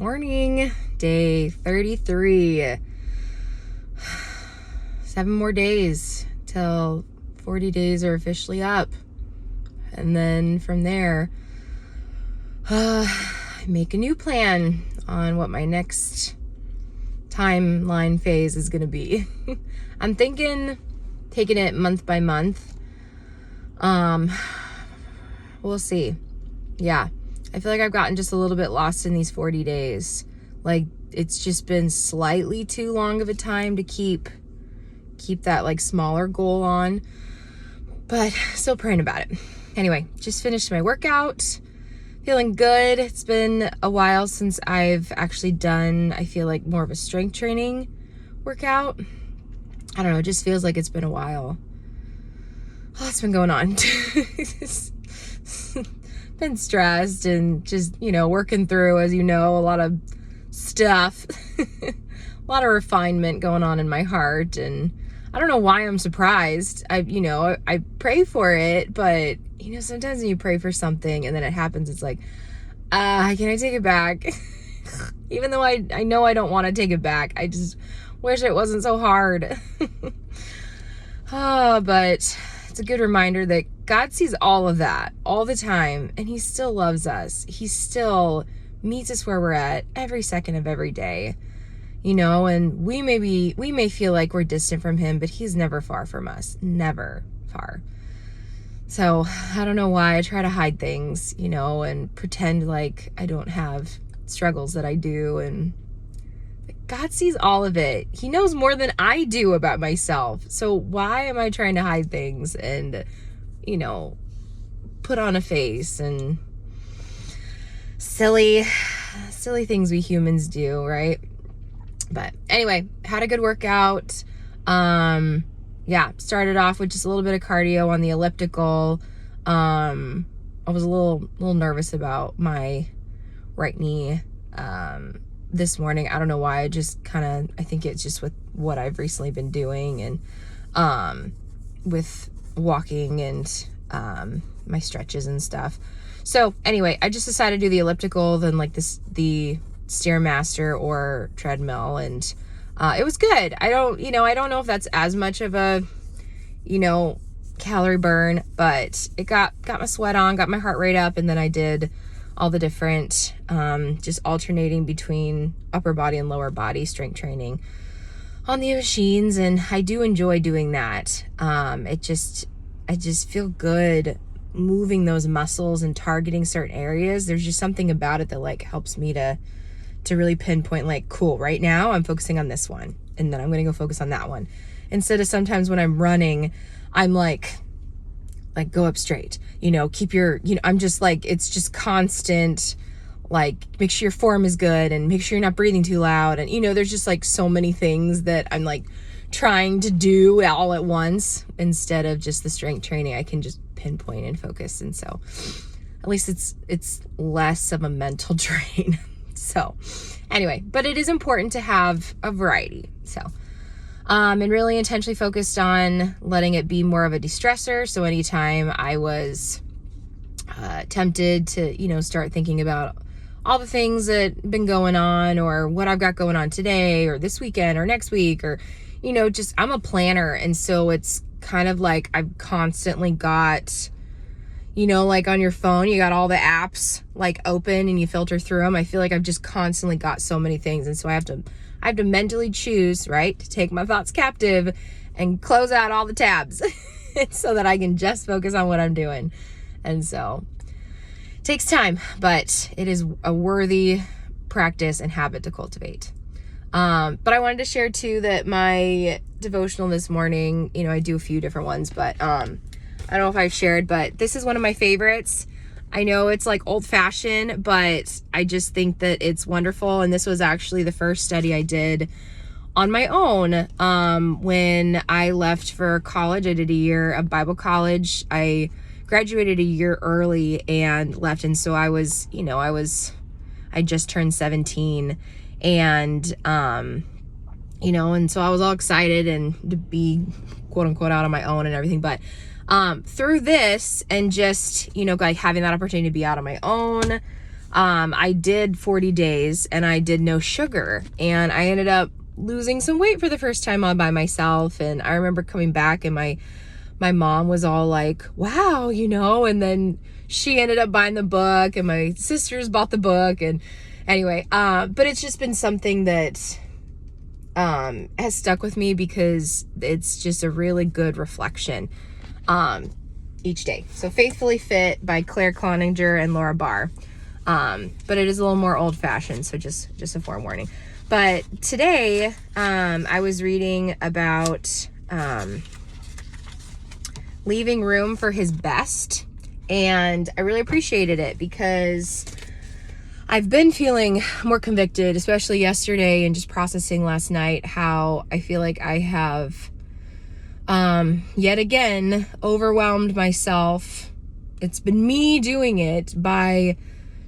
Morning, day 33. 7 more days till 40 days are officially up. And then from there, I make a new plan on what my next timeline phase is going to be. I'm thinking taking it month by month. We'll see. Yeah. I feel like I've gotten just a little bit lost in these 40 days. Like, it's just been slightly too long of a time to keep that like smaller goal on, but still praying about it. Anyway, just finished my workout, feeling good. It's been a while since I've actually done, I feel like, more of a strength training workout. I don't know, it just feels like it's been a while. What's been going on? Been stressed and just, working through, as you know, a lot of stuff, a lot of refinement going on in my heart. And I don't know why I'm surprised. I pray for it, but sometimes when you pray for something and then it happens, it's like, can I take it back? Even though I know I don't want to take it back. I just wish it wasn't so hard. But it's a good reminder that God sees all of that all the time, and he still loves us. He still meets us where we're at every second of every day, and we may feel like we're distant from him, but he's never far from us, never far. So I don't know why I try to hide things, and pretend like I don't have struggles that I do. And God sees all of it. He knows more than I do about myself. So why am I trying to hide things and, put on a face and silly things we humans do, right? But anyway, had a good workout. Started off with just a little bit of cardio on the elliptical. I was a little nervous about my right knee this morning. I don't know why. I think it's just with what I've recently been doing and with walking and my stretches and stuff. So anyway, I just decided to do the elliptical, then the Stairmaster or treadmill, and it was good. I don't know if that's as much of a calorie burn, but it got my sweat on, got my heart rate up, and then I did all the different just alternating between upper body and lower body strength training on the machines, and I do enjoy doing that. I just feel good moving those muscles and targeting certain areas. There's just something about it that helps me to really pinpoint, cool, right now I'm focusing on this one, and then I'm gonna go focus on that one, instead of sometimes when I'm running, I'm like go up straight, keep your, I'm just it's just constant, make sure your form is good and make sure you're not breathing too loud. And, there's just so many things that I'm trying to do all at once, instead of just the strength training. I can just pinpoint and focus. And so at least it's less of a mental drain. So anyway, but it is important to have a variety. So, and really intentionally focused on letting it be more of a de-stressor. So anytime I was tempted to, start thinking about all the things that have been going on, or what I've got going on today or this weekend or next week, or, just I'm a planner. And so it's kind of I've constantly got, on your phone, you got all the apps open and you filter through them. I feel like I've just constantly got so many things. And so I have to mentally choose, right, to take my thoughts captive and close out all the tabs so that I can just focus on what I'm doing. And so it takes time, but it is a worthy practice and habit to cultivate. But I wanted to share too that my devotional this morning, I do a few different ones, but I don't know if I've shared, but this is one of my favorites. I know it's old fashioned, but I just think that it's wonderful. And this was actually the first study I did on my own. When I left for college, I did a year of Bible college. I graduated a year early and left. And so I just turned 17, and, and so I was all excited and to be quote unquote out on my own and everything. But through this and just, having that opportunity to be out on my own, I did 40 days and I did no sugar, and I ended up losing some weight for the first time all by myself. And I remember coming back and my mom was all like, wow, and then she ended up buying the book, and my sisters bought the book. And anyway, but it's just been something that has stuck with me because it's just a really good reflection each day. So Faithfully Fit by Claire Cloninger and Laura Barr. But it is a little more old-fashioned, so just a forewarning. But today, I was reading about leaving room for his best, and I really appreciated it because I've been feeling more convicted, especially yesterday, and just processing last night how I feel like I have yet again overwhelmed myself. It's been me doing it by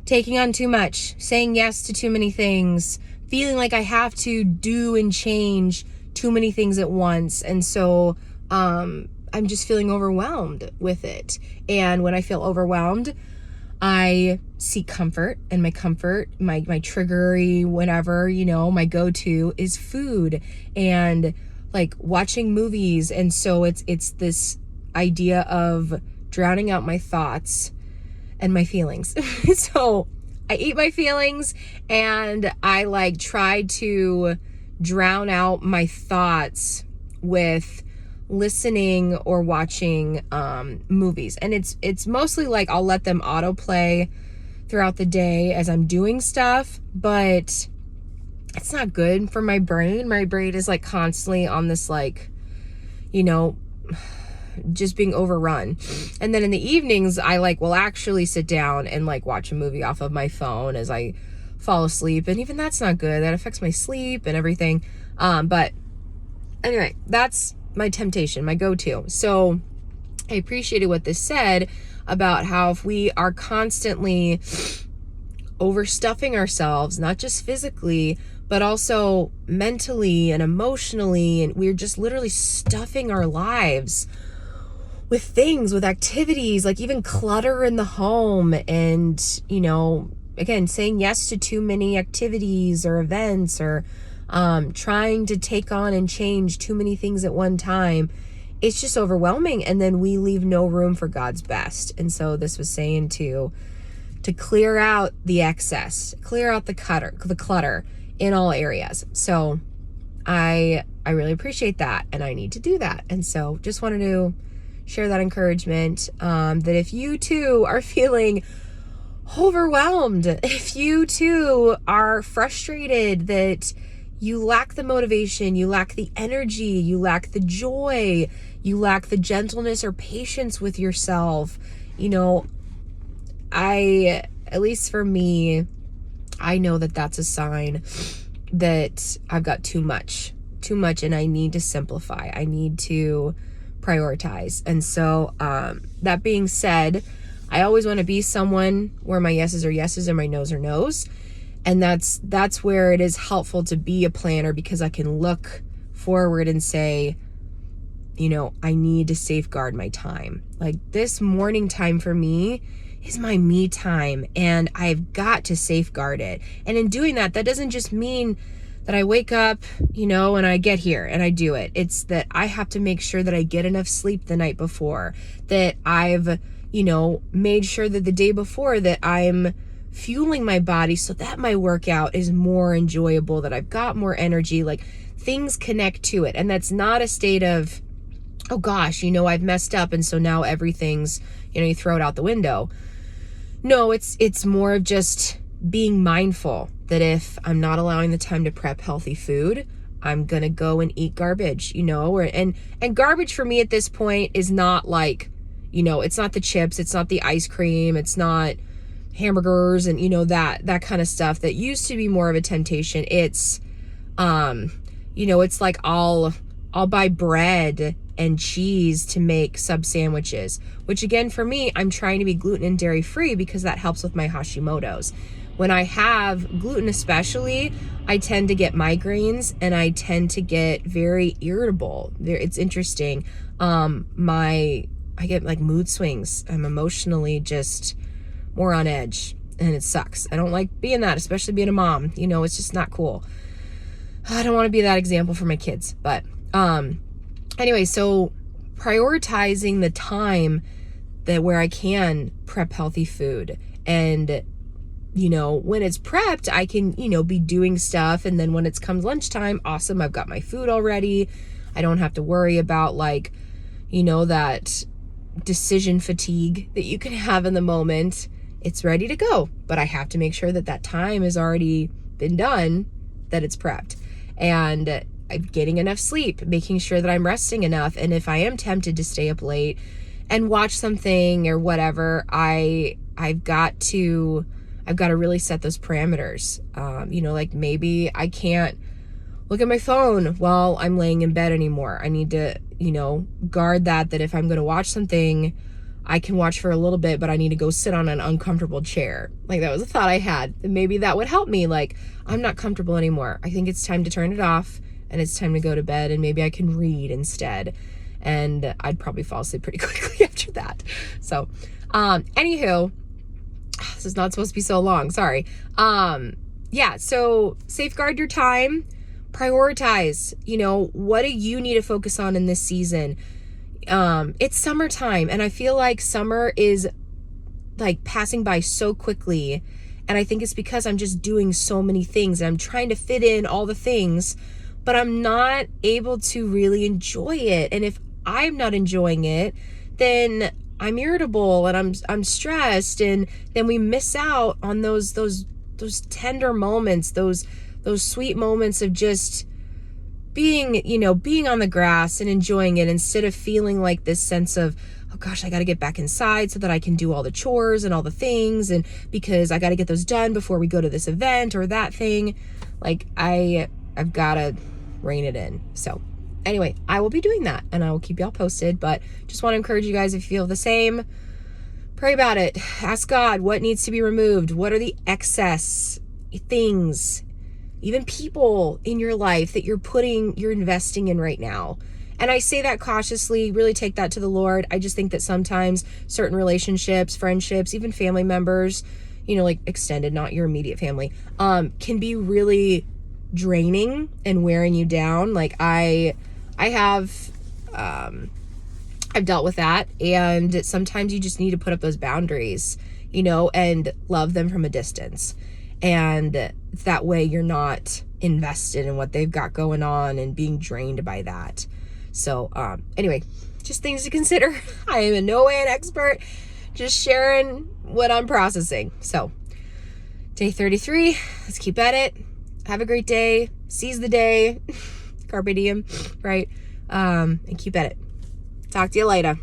taking on too much, saying yes to too many things, feeling like I have to do and change too many things at once. And so I'm just feeling overwhelmed with it. And when I feel overwhelmed, I seek comfort, and my comfort, my triggery, whatever, my go-to is food and like watching movies. And so it's this idea of drowning out my thoughts and my feelings. So I eat my feelings, and I try to drown out my thoughts with listening or watching movies. And it's mostly I'll let them autoplay throughout the day as I'm doing stuff, but it's not good for my brain. My brain is constantly on this just being overrun. And then in the evenings, I will actually sit down and watch a movie off of my phone as I fall asleep. And even that's not good. That affects my sleep and everything. But anyway, that's my temptation, my go-to. So I appreciated what this said about how if we are constantly overstuffing ourselves, not just physically, but also mentally and emotionally, and we're just literally stuffing our lives with things, with activities, even clutter in the home, and, again, saying yes to too many activities or events, or trying to take on and change too many things at one time. It's just overwhelming, and then we leave no room for God's best. And so this was saying to clear out the excess, clear out the clutter in all areas. So I really appreciate that, and I need to do that. And so just wanted to share that encouragement, that if you too are feeling overwhelmed, if you too are frustrated that you lack the motivation, you lack the energy, you lack the joy, you lack the gentleness or patience with yourself, at least for me, I know that that's a sign that I've got too much, and I need to simplify. I need to prioritize. And so that being said, I always want to be someone where my yeses are yeses and my nos are nos. And that's where it is helpful to be a planner, because I can look forward and say, I need to safeguard my time. This morning time for me is my me time, and I've got to safeguard it. And in doing that doesn't just mean that I wake up, and I get here and I do it. It's that I have to make sure that I get enough sleep the night before, that I've, made sure that the day before that I'm fueling my body so that my workout is more enjoyable, that I've got more energy, things connect to it. And that's not a state of, oh gosh, I've messed up, and so now everything's, you throw it out the window. No, it's more of just being mindful that if I'm not allowing the time to prep healthy food, I'm gonna go and eat garbage, and garbage for me at this point is not it's not the chips, it's not the ice cream, it's not hamburgers and that kind of stuff that used to be more of a temptation. It's it's I'll buy bread and cheese to make sub sandwiches, which again, for me, I'm trying to be gluten and dairy free because that helps with my Hashimoto's. When I have gluten especially, I tend to get migraines and I tend to get very irritable. It's interesting. I get mood swings. I'm emotionally just more on edge. and it sucks. I don't like being that, especially being a mom. You know, it's just not cool. I don't want to be that example for my kids. But anyway, so prioritizing the time that where I can prep healthy food, and you know, when it's prepped, I can, you know, be doing stuff. And then when it comes lunchtime, awesome, I've got my food already. I don't have to worry about, like, you know, that decision fatigue that you can have in the moment. It's ready to go, but I have to make sure that that time has already been done, that it's prepped. And I'm getting enough sleep, making sure that I'm resting enough. And if I am tempted to stay up late and watch something or whatever, I've got to really set those parameters. You know, like maybe I can't look at my phone while I'm laying in bed anymore. I need to, you know, guard that if I'm going to watch something, I can watch for a little bit, but I need to go sit on an uncomfortable chair. Like, that was a thought I had. Maybe that would help me. Like, I'm not comfortable anymore. I think it's time to turn it off, and it's time to go to bed, and maybe I can read instead. And I'd probably fall asleep pretty quickly after that. So, anywho, this is not supposed to be so long. Sorry. Yeah. So safeguard your time, prioritize, you know, what do you need to focus on in this season? It's summertime, and I feel like summer is like passing by so quickly. And I think it's because I'm just doing so many things, and I'm trying to fit in all the things, but I'm not able to really enjoy it. And if I'm not enjoying it, then I'm irritable and I'm stressed, and then we miss out on those tender moments, those sweet moments of just being, you know, being on the grass and enjoying it, instead of feeling like this sense of, oh gosh, I got to get back inside so that I can do all the chores and all the things, and because I got to get those done before we go to this event or that thing. Like, I've got to rein it in. So anyway, I will be doing that, and I will keep y'all posted, but just want to encourage you guys, if you feel the same, pray about it. Ask God what needs to be removed. What are the excess things, even people in your life that you're investing in right now? And I say that cautiously, really take that to the Lord. I just think that sometimes certain relationships, friendships, even family members, you know, like extended, not your immediate family, can be really draining and wearing you down. Like I've dealt with that, and sometimes you just need to put up those boundaries, you know, and love them from a distance. And that way you're not invested in what they've got going on and being drained by that. So anyway, just things to consider. I am in no way an expert, just sharing what I'm processing. So day 33, let's keep at it. Have a great day. Seize the day. Carpe diem, right? And keep at it. Talk to you later.